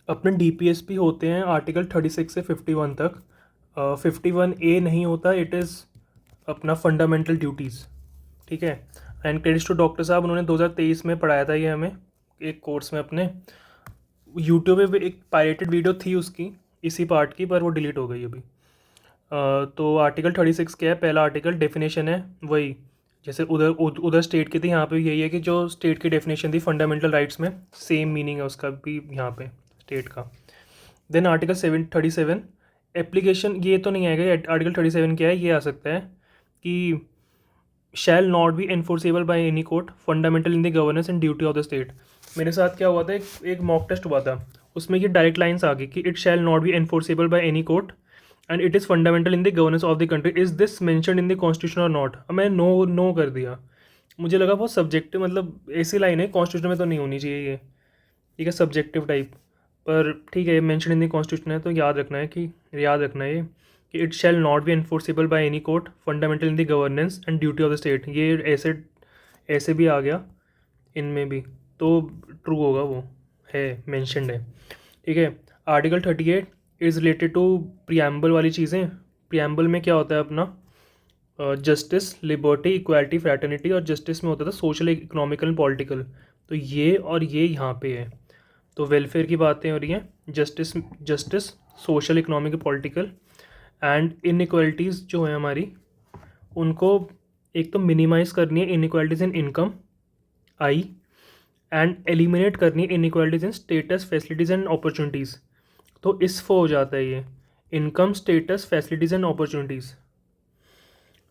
अपने डीपीएसपी होते हैं आर्टिकल 36 से 51 तक। 51A नहीं होता, इट इज़ अपना फंडामेंटल ड्यूटीज़। ठीक है। एंड क्रेडिट्स टू डॉक्टर साहब, उन्होंने 2023 में पढ़ाया था ये हमें एक कोर्स में अपने। यूट्यूब पे एक पायरेटेड वीडियो थी उसकी इसी पार्ट की, पर वो डिलीट हो गई अभी। तो आर्टिकल 36 क्या है? पहला आर्टिकल डेफिनेशन है वही, जैसे उधर उधर स्टेट की थी, यहाँ पे भी यही है कि जो स्टेट की डेफिनेशन थी फंडामेंटल राइट्स में, सेम मीनिंग है उसका भी यहाँ पे स्टेट का। देन आर्टिकल 37 एप्लीकेशन, ये तो नहीं आएगा। आर्टिकल 37 क्या है, ये आ सकता है कि shall not be enforceable by any court, fundamental in the governance and duty of the state. मेरे साथ क्या हुआ था, एक मॉक टेस्ट हुआ था, उसमें ये डायरेक्ट लाइन्स आ गई कि it shall not be enforceable by any court and it is fundamental in the governance of the country, is this mention in the constitution और नॉट। अब मैं नो नो कर दिया। मुझे लगा बहुत सब्जेक्टिव, मतलब ऐसी लाइन है कॉन्स्टिट्यूशन में तो नहीं होनी चाहिए ये, ठीक है, सब्जेक्टिव टाइप। पर ठीक है, मेंशन इन द कॉन्स्टिट्यूशन है तो याद रखना है ये कि it shall not be enforceable by any court, fundamental in the governance and duty of the state. ये ऐसे ऐसे भी आ गया इनमें भी, तो ट्रू होगा, वो है मेंशनड है। ठीक है। Article 38 is related to preamble वाली चीज़ें। प्रियम्बल में क्या होता है अपना, जस्टिस, लिबर्टी, इक्वालिटी, फ्रैटर्निटी, और जस्टिस में होता था सोशल, इकोनॉमिकल एंड पॉलिटिकल। तो ये और ये यहाँ पे है, तो वेलफेयर की बातें हो रही हैं। Justice, justice, social, economic, political and inequalities जो है हमारी, उनको एक तो मिनिमाइज़ करनी है, inequalities in income I, and eliminate करनी है inequalities in status, facilities and opportunities. तो इस फो हो जाता है ये, income, status, facilities and opportunities.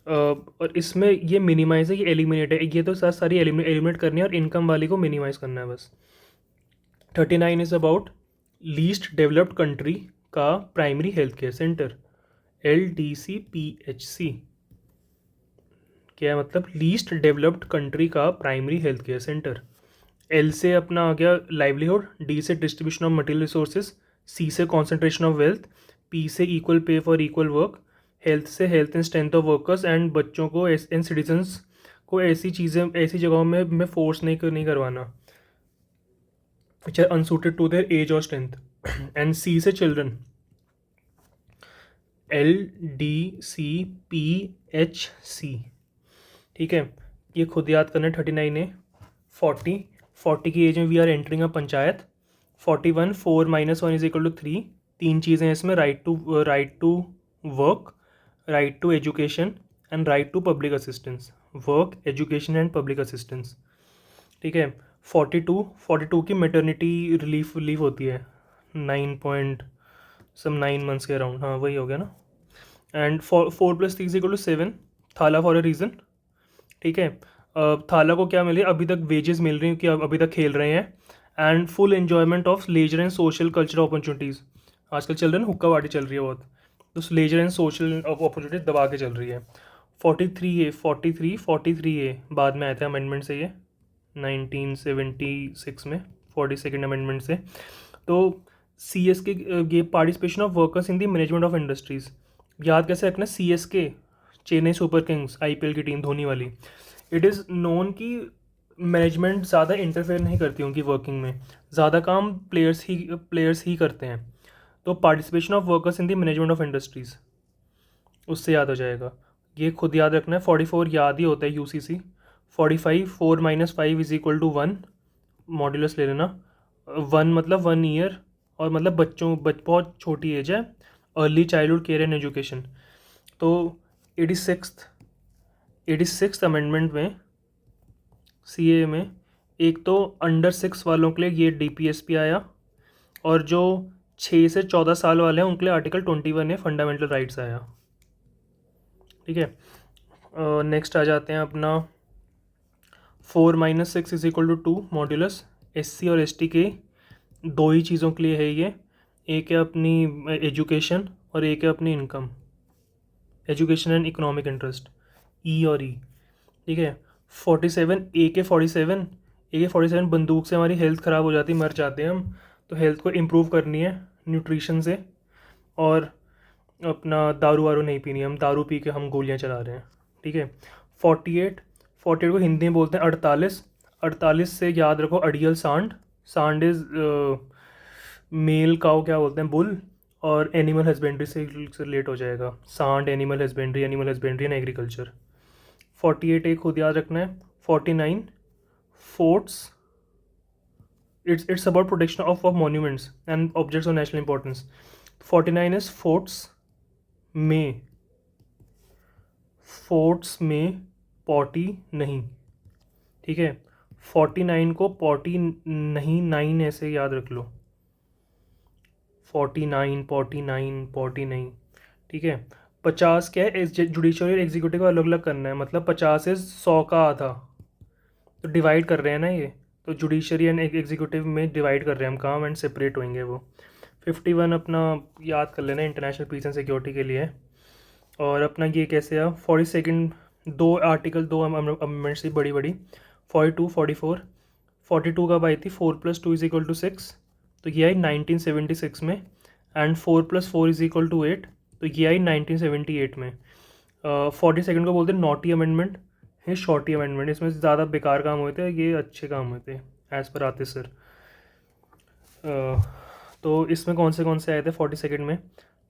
और इसमें ये मिनिमाइज है, ये एलिमिनेट है, ये तो सारी एलिमिनेट करनी है और इनकम वाली को मिनिमाइज़ करना है बस। 39 is about least developed country का primary health care centre, LDCPHC। क्या है मतलब? लीस्ट डेवलप्ड कंट्री का primary health care centre. L से अपना आ गया लाइवलीहुड, डी से distribution of material resources, C से कॉन्सेंट्रेशन ऑफ वेल्थ, पी से equal pay for equal work, health से health and strength of workers and बच्चों को एंड सिटीजन्स को ऐसी चीज़ें, ऐसी जगहों में फोर्स नहीं करवाना which are unsuited to their age और स्ट्रेंथ। एंड सी से चिल्ड्रन, LDCPHC। ठीक है, ये खुद याद करना है। 39 है। 40 की एज में we are entering a panchayat. 41 4 - 1 is equal to 3। तीन चीज़ें हैं इसमें, right to work, right to education and right to public assistance. Work, education and public assistance. ठीक है। 42 की मेटर्निटी रिलीफ लीव होती है, 9 मंथ्स के अराउंड, हाँ वही हो गया ना। And 4 + 3 is equal to 7। Thala for a reason. ठीक है। थाला को क्या मिल रही है? अभी तक वेजेस मिल रही हैं कि अभी तक खेल रहे हैं। And full enjoyment of leisure and social cultural opportunities. आजकल चल रहा है ना, हुक्का पार्टी चल रही है बहुत, तो लेजर एंड सोशल अपॉर्चुनिटीज दबा के चल रही है। 43 बाद में आया था अमेंडमेंट से ये, 1976 में, 42nd अमेंडमेंट से। तो CS के ये participation of workers in the management of industries. याद कैसे रखना? CSK, Chennai super Kings, IPL की टीम धोनी वाली। इट इज़ नोन कि मैनेजमेंट ज़्यादा इंटरफेयर नहीं करती उनकी वर्किंग में, ज़्यादा काम प्लेयर्स ही करते हैं। तो participation of workers in the management of industries, उससे याद हो जाएगा। ये खुद याद रखना है। 44 याद ही होता है, UCC। 45 4 - 5 is equal to 1, modulus ले लेना। 1 मतलब 1 ईयर, और मतलब बहुत छोटी एज है। Early childhood care and education. तो 86th अमेंडमेंट में, CA में, एक तो अंडर 6 वालों के लिए ये DPSP आया, और जो 6 से 14 साल वाले हैं उनके लिए आर्टिकल 21 है, फंडामेंटल राइट्स आया। ठीक है। नेक्स्ट आ जाते हैं अपना 4 - 6 is equal to 2, modulus. SC और ST के दो ही चीज़ों के लिए है ये, एक है अपनी एजुकेशन और एक है अपनी income, education and economic interest, E और E। ठीक है। 47 AK-47 बंदूक से हमारी हेल्थ ख़राब हो जाती, मर जाते हैं हम, तो हेल्थ को इम्प्रूव करनी है न्यूट्रिशन से, और अपना दारू वारू नहीं पीनी, हम दारू पी के हम गोलियां चला रहे हैं। ठीक है। 48 को हिंदी में बोलते हैं 48। 48 से याद रखो अड़ियल सांड। सांड इज़ मेल काउ क्या बोलते हैं, बुल, और एनिमल हस्बेंड्री से रिलेट हो जाएगा, सांड, एनिमल हस्बेंड्री एंड एग्रीकल्चर। 48 एक खुद याद रखना है। 49 forts, it's about protection of monuments and objects of national importance. 49 is में फोर्ट्स में पॉटी नहीं, ठीक है। 49 को पॉटी नहीं 9 ऐसे याद रख लो, 49 49 पॉटी नहीं, ठीक है। 50 क्या है, जुडिशरी और एग्जीक्यूटिव को अलग अलग करना है, मतलब 50 इज 100 का आधा, तो डिवाइड कर रहे हैं ना ये, तो जुडिशरी एंड एग्जीक्यूटिव में डिवाइड कर रहे हैं हम काम, एंड सेपरेट होंगे वो। 51 अपना याद कर लेना, इंटरनेशनल पीस एंड सिक्योरिटी के लिए। और अपना ये कैसे है, 42 दो आर्टिकल, दो अमेंडमेंट्स थी बड़ी बड़ी, 42 44। 42 कब आई थी, 4+2 = 6, तो ये आई 1976 में, एंड 4+4 = 8, तो ये आई 1978 में। 42 को बोलते हैं नॉटी अमेंडमेंट, है शॉर्टी अमेंडमेंट, इसमें ज़्यादा बेकार काम हुए थे, ये अच्छे काम हुए थे एज़ पर आते सर। तो इसमें कौन से आए थे 42 में,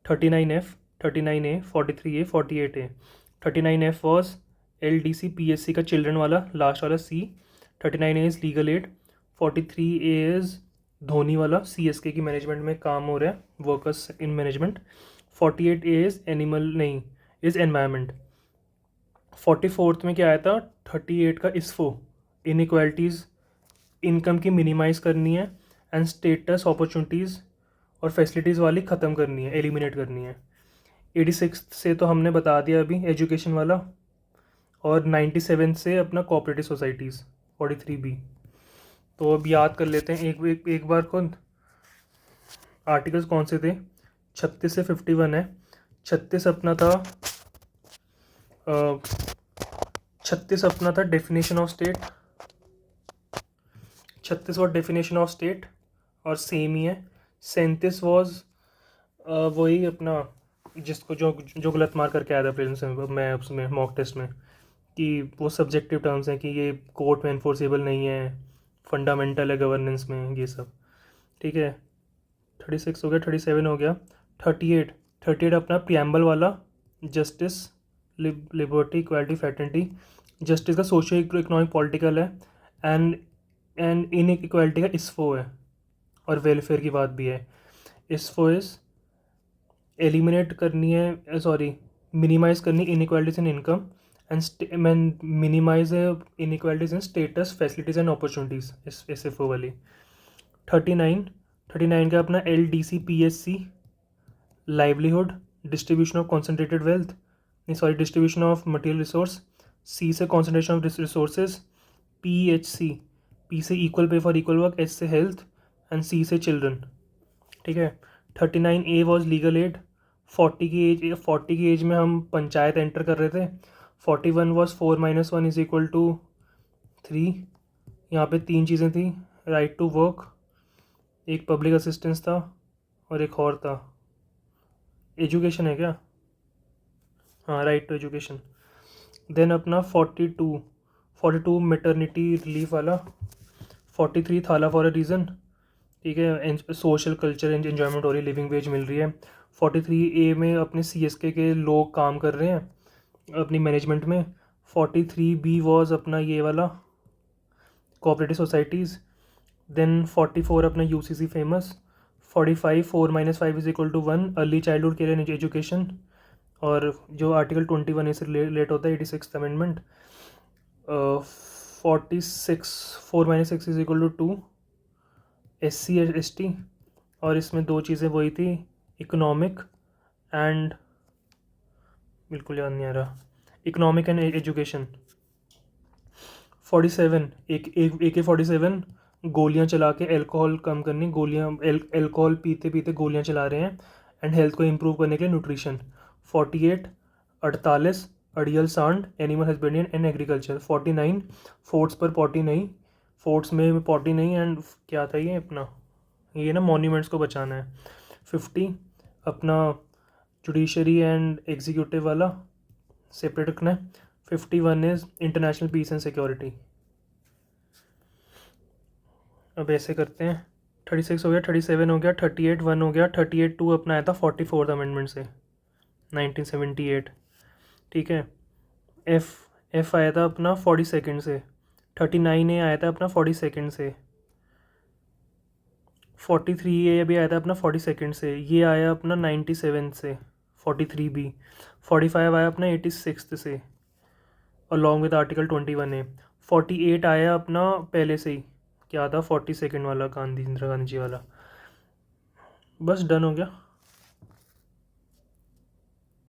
39F, 39A, 43A, 48A। 39F was LDC PSC का चिल्ड्रन वाला, लास्ट वाला C। 39A is legal aid. 43A is Dhoni वाला, CSK की मैनेजमेंट में काम हो रहा है, workers in management. 48A is animal नहीं, इज़ एनवायरमेंट। 44th में क्या आया था, 38 का ISFO, इनइक्वालिटीज़, इनकम की मिनिमाइज़ करनी है, एंड स्टेटस अपॉर्चुनिटीज़ और फैसिलिटीज़ वाली ख़त्म करनी है, एलिमिनेट करनी है। 86 से तो हमने बता दिया अभी, एजुकेशन वाला। और 97 से अपना कोऑपरेटिव सोसाइटीज़, 43B। तो अब याद कर लेते हैं एक बार खुद आर्टिकल्स कौन से थे। 36 से 51 है। 36 अपना था 36 अपना था डेफिनेशन ऑफ स्टेट, 36 और डेफिनेशन ऑफ स्टेट और सेम ही है। 37 वॉज वही अपना जिसको जो गलत मार करके आया था प्रेजेंस में, मैं उसमें मॉक टेस्ट में, कि वो सब्जेक्टिव टर्म्स हैं कि ये कोर्ट में इन्फोर्सेबल नहीं है, फंडामेंटल है गवर्नेंस में, ये सब, ठीक है। 36 हो गया, 37 हो गया। 38 अपना प्रियम्बल वाला, justice, liberty, equality, fraternity. Justice का सोशियो इकोनॉमिक पॉलिटिकल है, एंड इन इक्वालिटी का ISFO है, और वेलफेयर की बात भी है। ISFO इज एलिमिनेट करनी है, सॉरी मिनिमाइज़ करनी inequalities in income, and minimise inequalities in status, facilities and opportunities, SFO वाली। 39 का अपना LDC PSC, livelihood, distribution of concentrated wealth, नहीं sorry distribution of material resource. C से concentration of resources. PHC, P से equal pay for equal work, H से health, and C से children, ठीक है। 39A was legal aid. 40 की age में हम पंचायत एंटर कर रहे थे। 41 वॉज 4 - 1 = 3। यहाँ पे 3 चीज़ें थी, राइट टू वर्क, एक पब्लिक असिस्टेंस था, और एक और था, एजुकेशन है क्या, हाँ राइट टू एजुकेशन। देन अपना 42 मेटर्निटी रिलीफ वाला। 43 थाला फॉर अ रीज़न, ठीक है, सोशल कल्चर एंड एन्जॉयमेंट हो रही है, लिविंग वेज मिल रही है। 43A में अपने CSK के लोग काम कर रहे हैं अपनी मैनेजमेंट में। 43B वॉज अपना ये वाला कोऑपरेटिव सोसाइटीज़। देन 44 अपना UCC famous. 45 4 - 5 = 1, early childhood care and education, और जो आर्टिकल 21A से रिलेट होता है, 86th अमेंडमेंट। 46 4 - 6 = 2, SC ST, और इसमें 2 चीज़ें वही थी, इकोनॉमिक एंड, बिल्कुल याद नहीं आ रहा, इकोनॉमिक एंड एजुकेशन। 47 AK-47, गोलियां चला के अल्कोहल कम करनी, गोलियां अल्कोहल पीते पीते गोलियां चला रहे हैं, एंड हेल्थ को इम्प्रूव करने के लिए न्यूट्रिशन। 48 अड़ियल सांड, animal husbandry and agriculture. 49 forts पर पॉटी नहीं, फोर्ट्स में पॉटी नहीं, एंड क्या था ये अपना, ये ना मॉन्यूमेंट्स को बचाना है। 50 अपना जुडिशरी एंड एग्जीक्यूटिव वाला सेपरेट रखना है। 51 is international peace and security. अब ऐसे करते हैं, 36 हो गया, 37 हो गया, 38 1 हो गया, 38 2 अपना आया था 44th अमेंडमेंट से 1978। ठीक है। एफ एफ आया था अपना 42nd से। 39A आया था अपना 42nd से। 43A भी आया था अपना 42nd से। ये आया अपना 97 से। 43B। 45 आया अपना 86 से अलॉन्ग विद आर्टिकल 21A। 48 आया अपना पहले से ही, क्या था 42nd वाला, गांधी इंदिरा गांधी जी वाला। बस डन हो गया।